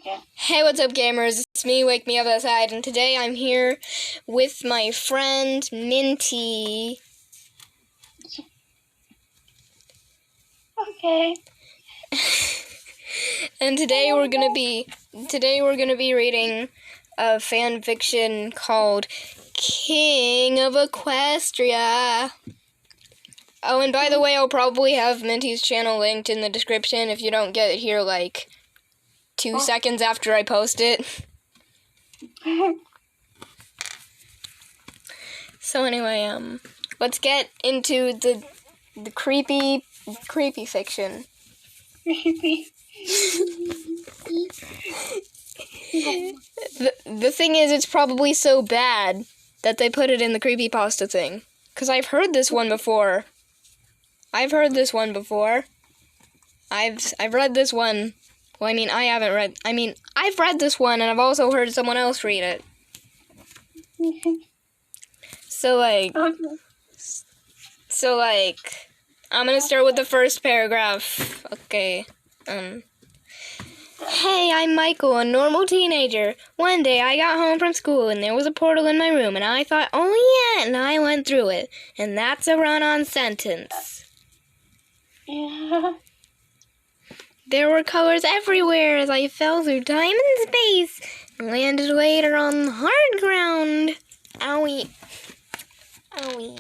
Okay. Hey, what's up, gamers? It's me, Wake Me Up Outside, and today I'm here with my friend Minty. Okay. And today we're gonna be reading a fan fiction called King of Equestria. Oh, and by the way, I'll probably have Minty's channel linked in the description if you don't get it here like 2 seconds after I post it. So anyway, let's get into the creepy fiction. Creepy. The thing is, it's probably so bad that they put it in the creepypasta thing. 'Cause I've heard this one before. I've read this one. Well, I mean, I've read this one, and I've also heard someone else read it. So, I'm gonna start with the first paragraph. Okay, Hey, I'm Michael, a normal teenager. One day I got home from school and there was a portal in my room and I thought, oh yeah, and I went through it. And that's a run-on sentence. Yeah. There were colors everywhere as I fell through time and space and landed later on the hard ground. Owie. Owie.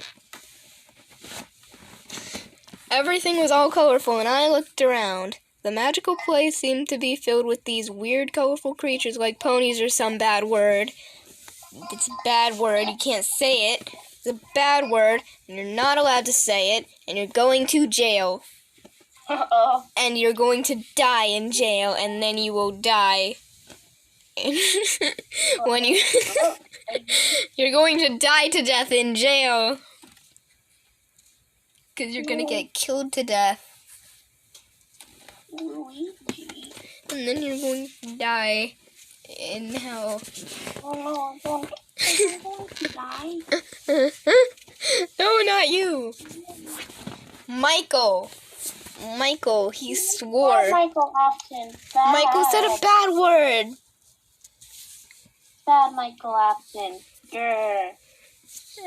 Everything was all colorful and I looked around. The magical place seemed to be filled with these weird, colorful creatures like ponies or some bad word. It's a bad word, you can't say it. It's a bad word, and you're not allowed to say it, and you're going to jail. Uh-oh. And you're going to die in jail, and then you will die. When you... You're going to die to death in jail. Because you're going to get killed to death. Luigi. And then you're going to die in hell. Oh no, I'm going to die. No, not you. Michael, he swore. Bad Michael Afton. Bad. Michael said a bad word. Bad Michael Afton. Grr.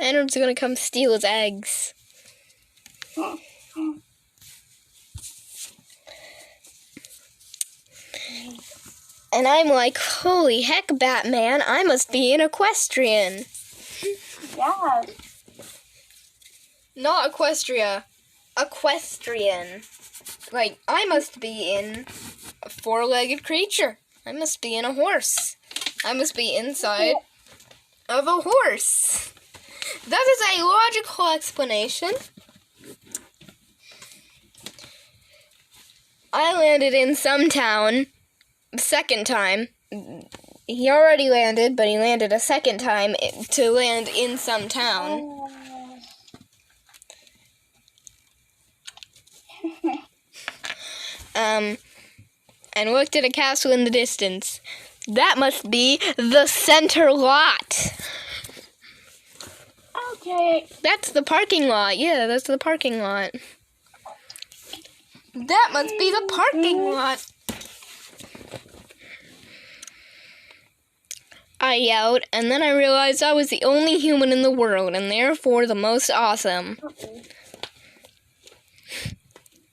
Edward's gonna come steal his eggs. And I'm like, holy heck, Batman, I must be an equestrian. Yeah. Not Equestria. Equestrian. Like, I must be in a four-legged creature. I must be in a horse. I must be inside of a horse. That is a logical explanation. I landed in some town. Second time. He already landed, but he landed a second time to land in some town. And looked at a castle in the distance. That must be the center lot. Okay. That's the parking lot. Yeah, that's the parking lot. That must be the parking lot. I yelled, and then I realized I was the only human in the world, and therefore the most awesome.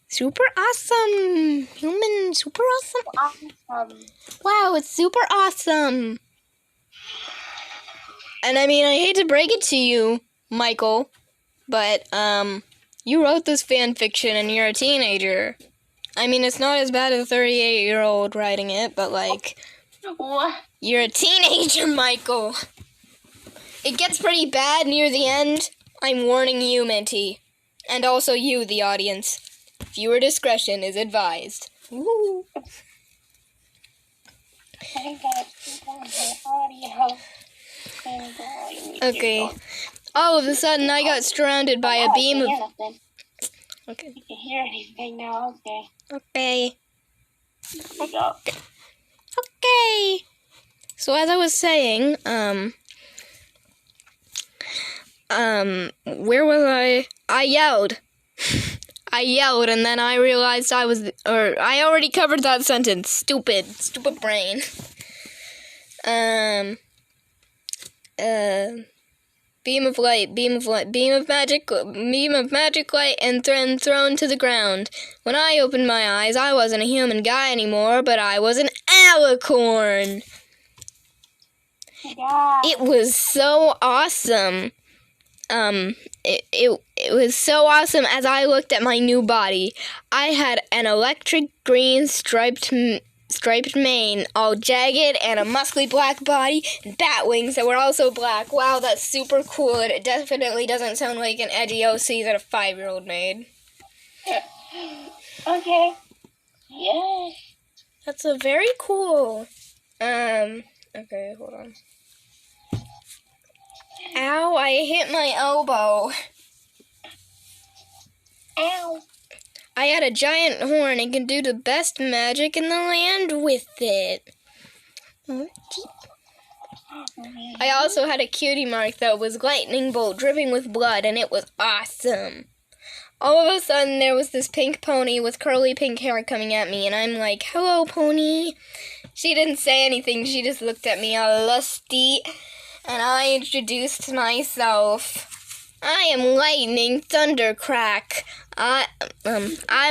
Super awesome! Human, super awesome! Wow, it's super awesome! And I mean, I hate to break it to you, Michael, but, you wrote this fan fiction and you're a teenager. I mean, it's not as bad as a 38-year-old writing it, but, like... What? You're a teenager, Michael. It gets pretty bad near the end. I'm warning you, Minty. And also you, the audience. Viewer discretion is advised. Woo. Okay. All of a sudden, I got surrounded by a beam of... Okay. You can hear anything now, okay. Okay. Go. Okay. So as I was saying, where was I? I yelled. I yelled, and then I realized I already covered that sentence. Stupid brain. Beam of magic light, and then thrown to the ground. When I opened my eyes, I wasn't a human guy anymore, but I was an alicorn. Yeah. It was so awesome. It was so awesome as I looked at my new body. I had an electric green striped mane, all jagged, and a muscly black body, and bat wings that were also black. Wow, that's super cool, and it definitely doesn't sound like an edgy OC that a 5-year-old made. Okay. Yes. That's a very cool. Okay, hold on. Ow, I hit my elbow. Ow. I had a giant horn and can do the best magic in the land with it. I also had a cutie mark that was lightning bolt dripping with blood, and it was awesome. All of a sudden, there was this pink pony with curly pink hair coming at me, and I'm like, "Hello, pony." She didn't say anything. She just looked at me all lusty, and I introduced myself. I am Lightning Thundercrack. I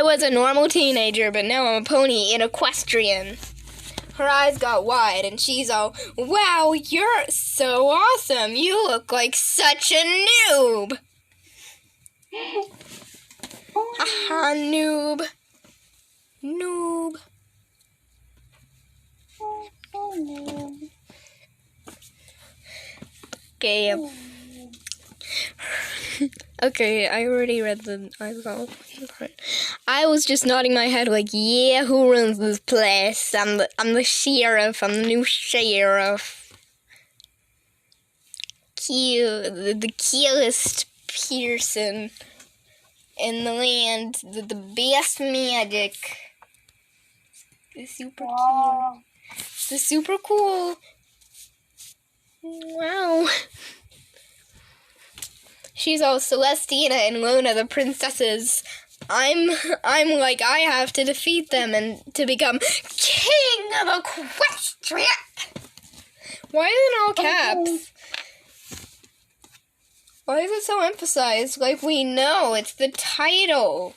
was a normal teenager, but now I'm a pony in Equestrian. Her eyes got wide, and she's all, "Wow, you're so awesome. You look like such a noob." Aha, noob. Noob. Okay. Okay, I already read the article. I was just nodding my head like, "Yeah, who runs this place? I'm the sheriff. I'm the new sheriff. The cutest person in the land. The best magic. The super Wow. cute. The super cool. Wow." She's all, "Celestina and Luna, the princesses. I'm like, I have to defeat them and to become king of Equestria." Why is it in all caps? Why is it so emphasized? Like, we know, it's the title.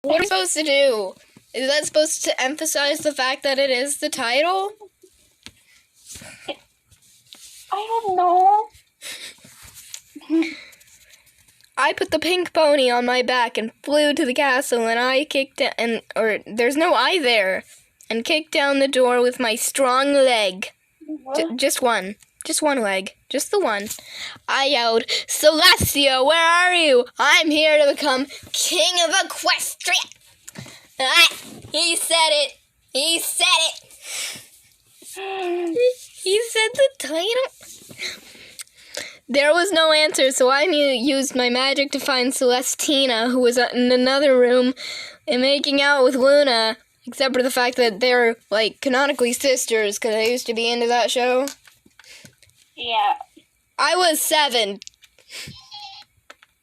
What are we supposed to do? Is that supposed to emphasize the fact that it is the title? I don't know. I put the pink pony on my back and flew to the castle, and I kicked there's no I there, and kicked down the door with my strong leg. Just one leg, just the one. I yelled, "Celestia, where are you? I'm here to become king of Equestria." He said it. He said it. He said the title. There was no answer, so I used my magic to find Celestina, who was in another room and making out with Luna, except for the fact that they're, like, canonically sisters, because I used to be into that show. Yeah. I was 7.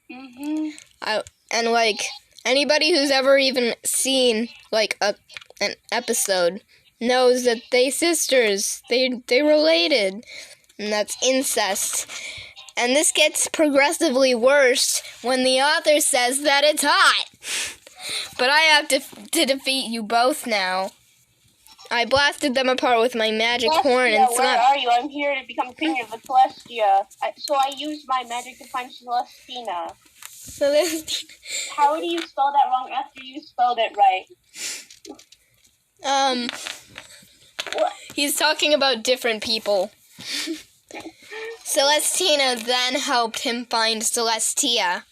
And, like, anybody who's ever even seen, like, an episode knows that they sisters. They related. And that's incest. And this gets progressively worse when the author says that it's hot. But I have to defeat you both now. I blasted them apart with my magic horn and where slapped. are you? I'm here to become king of Equestria. So I used my magic to find Celestina. Celestina. How do you spell that wrong after you spelled it right? What? He's talking about different people. Celestina then helped him find Celestia.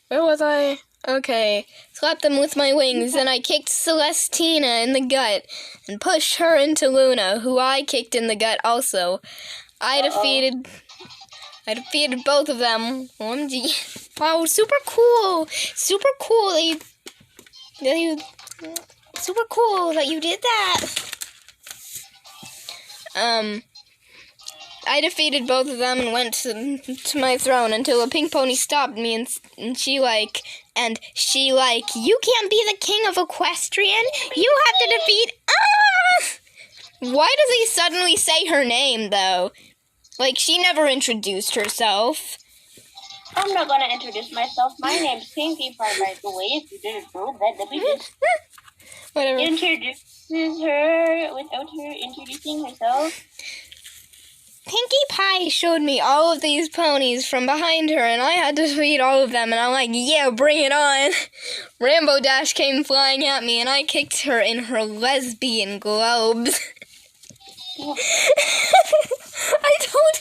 Where was I? Okay. Slapped them with my wings, and I kicked Celestina in the gut and pushed her into Luna, who I kicked in the gut also. I defeated both of them. OMG. Wow, super cool. Super cool super cool that you did that. I defeated both of them and went to my throne until a pink pony stopped me and she like, you can't be the king of Equestrian. You have to defeat Why does he suddenly say her name, though? Like, she never introduced herself. I'm not gonna introduce myself. My name's Pinkie Pie, by the way. If you didn't know that, let me just Whatever. introduces her without her introducing herself. Pinkie Pie showed me all of these ponies from behind her, and I had to defeat all of them, and I'm like, yeah, bring it on. Rambo Dash came flying at me, and I kicked her in her lesbian globes. I told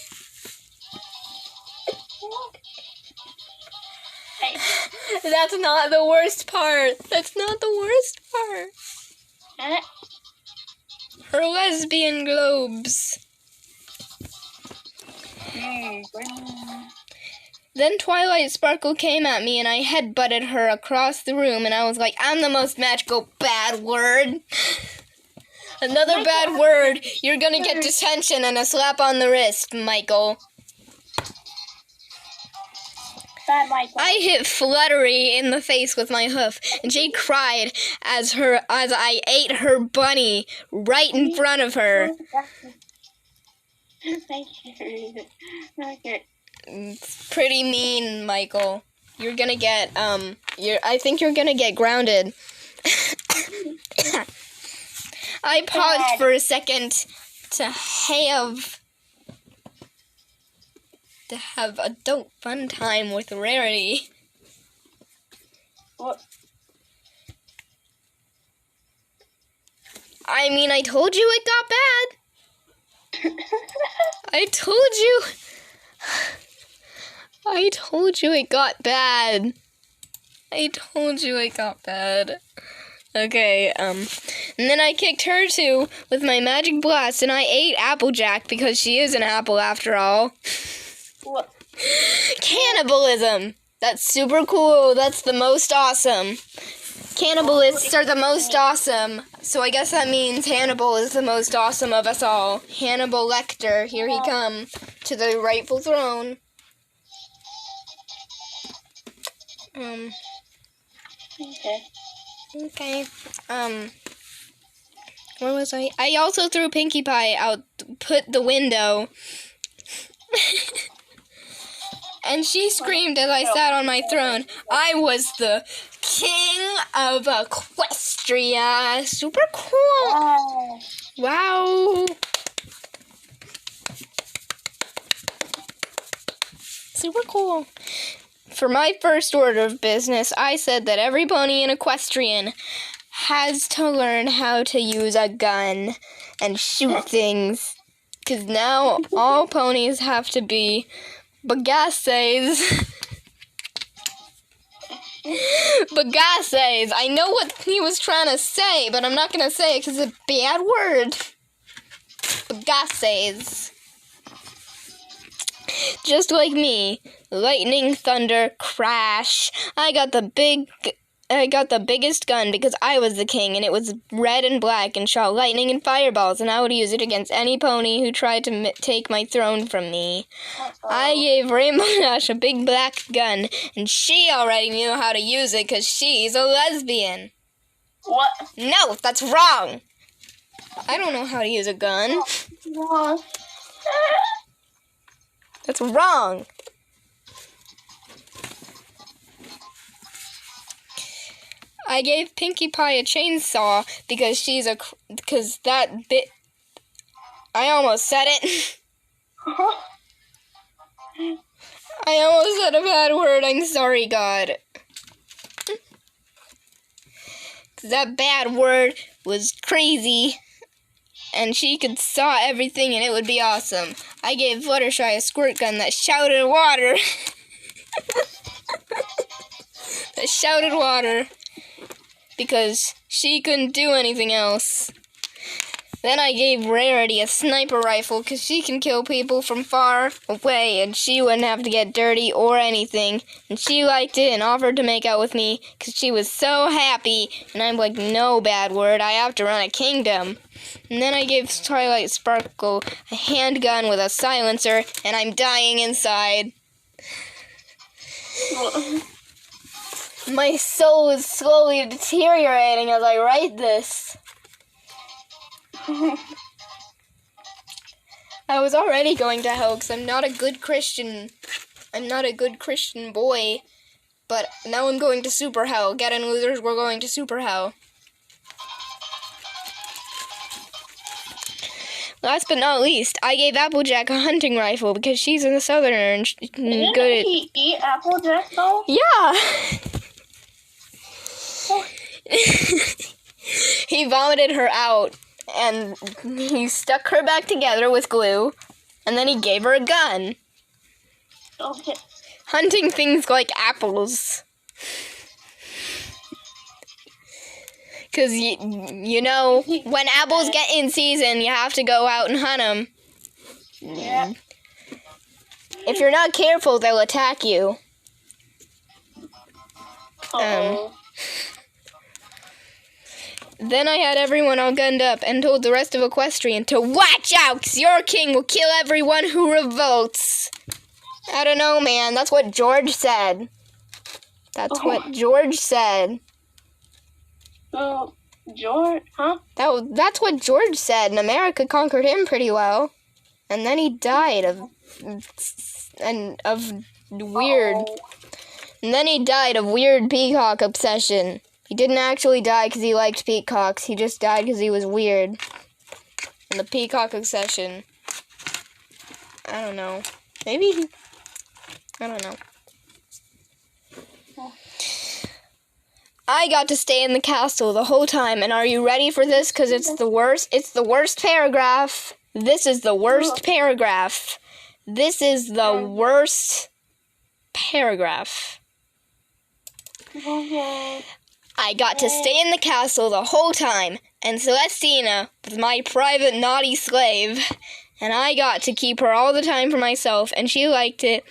That's not the worst part. That's not the worst part. Her lesbian globes. Then Twilight Sparkle came at me and I headbutted her across the room and I was like, I'm the most magical bad word. Another bad word. You're gonna get detention and a slap on the wrist, Michael. Bad Michael. I hit Fluttery in the face with my hoof, and she cried as I ate her bunny right in front of her. Okay. It's pretty mean, Michael. You're gonna get I think you're gonna get grounded. I paused for a second to have adult fun time with Rarity. What? I mean, I told you it got bad. I told you it got bad. I told you it got bad. Okay, and then I kicked her too with my magic blast, and I ate Applejack because she is an apple after all. What? Cannibalism! That's super cool. That's the most awesome. Cannibalists are the most awesome. So I guess that means Hannibal is the most awesome of us all. Hannibal Lecter, here he come to the rightful throne. Okay. Where was I? I also threw Pinkie Pie out the window. And she screamed as I sat on my throne. I was the king of Equestria. Super cool. Wow. Super cool. For my first order of business, I said that every pony in Equestrian has to learn how to use a gun and shoot things. Because now all ponies have to be bagasses. Bagasses. I know what he was trying to say, but I'm not going to say it because it's a bad word. Bagasses. Just like me. Lightning, thunder, crash. I got the biggest gun because I was the king, and it was red and black and shot lightning and fireballs, and I would use it against any pony who tried to take my throne from me. I gave Rainbow Dash a big black gun, and she already knew how to use it because she's a lesbian. What? No, that's wrong. I don't know how to use a gun. That's wrong. I gave Pinkie Pie a chainsaw because I almost said it. I almost said a bad word. I'm sorry, God. That bad word was crazy. And she could saw everything and it would be awesome. I gave Fluttershy a squirt gun that shouted water. That shouted water. Because she couldn't do anything else. Then I gave Rarity a sniper rifle because she can kill people from far away and she wouldn't have to get dirty or anything. And she liked it and offered to make out with me because she was so happy. And I'm like, no bad word, I have to run a kingdom. And then I gave Twilight Sparkle a handgun with a silencer and I'm dying inside. My soul is slowly deteriorating as I write this. I was already going to hell because I'm not a good Christian. I'm not a good Christian boy. But now I'm going to super hell. Get in, losers, we're going to super hell. Last but not least, I gave Applejack a hunting rifle because she's in the southerner and Didn't good at... he eat Applejack though? Yeah! He vomited her out. And he stuck her back together with glue, and then he gave her a gun. Okay. Hunting things like apples. Because, you know, when apples get in season, you have to go out and hunt them. Yeah. If you're not careful, they'll attack you. Then I had everyone all gunned up and told the rest of Equestrian to watch out, 'cause your king will kill everyone who revolts. I don't know, man. That's what George said. That's what George said. George, huh? That's what George said, and America conquered him pretty well. And then he died of weird. And then he died of weird peacock obsession. He didn't actually die because he liked peacocks. He just died because he was weird. And the peacock obsession. I don't know. Maybe. I don't know. I got to stay in the castle the whole time. And are you ready for this? Because it's the worst. It's the worst paragraph. This is the worst paragraph. This is the worst paragraph. Okay. I got to stay in the castle the whole time, and Celestina was my private naughty slave, and I got to keep her all the time for myself, and she liked it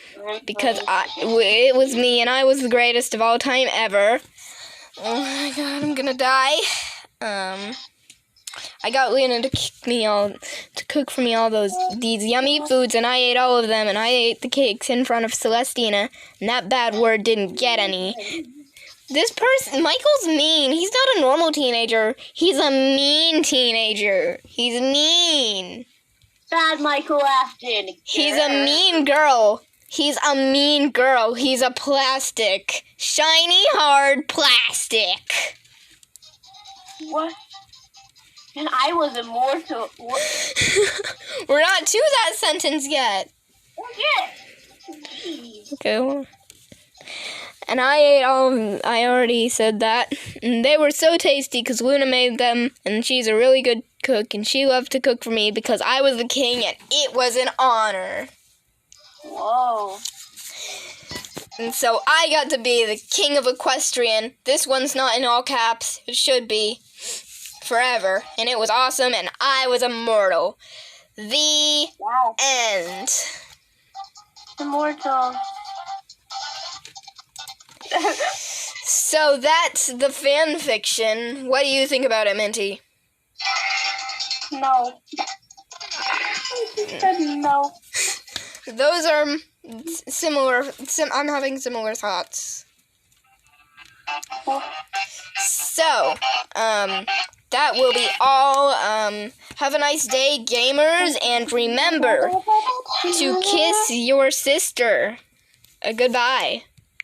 because it was me, and I was the greatest of all time ever. Oh my god, I'm gonna die. I got Lena to cook for me all these yummy foods, and I ate all of them, and I ate the cakes in front of Celestina, and that bad word didn't get any. This person, Michael's mean. He's not a normal teenager. He's a mean teenager. He's mean. Bad Michael Afton. He's a mean girl. He's a mean girl. He's a plastic. Shiny, hard plastic. What? And I was immortal. What? We're not to that sentence yet. Yeah. Jeez. Okay. And I ate all of them. I already said that. And they were so tasty because Luna made them. And she's a really good cook. And she loved to cook for me because I was the king and it was an honor. Whoa. And so I got to be the king of Equestrian. This one's not in all caps. It should be. Forever. And it was awesome. And I was immortal. The end. Immortal. So that's the fan fiction. What do you think about it, Minty? No. I said no. Those are similar. I'm having similar thoughts. So, that will be all. Have a nice day, gamers, and remember to kiss your sister. Goodbye.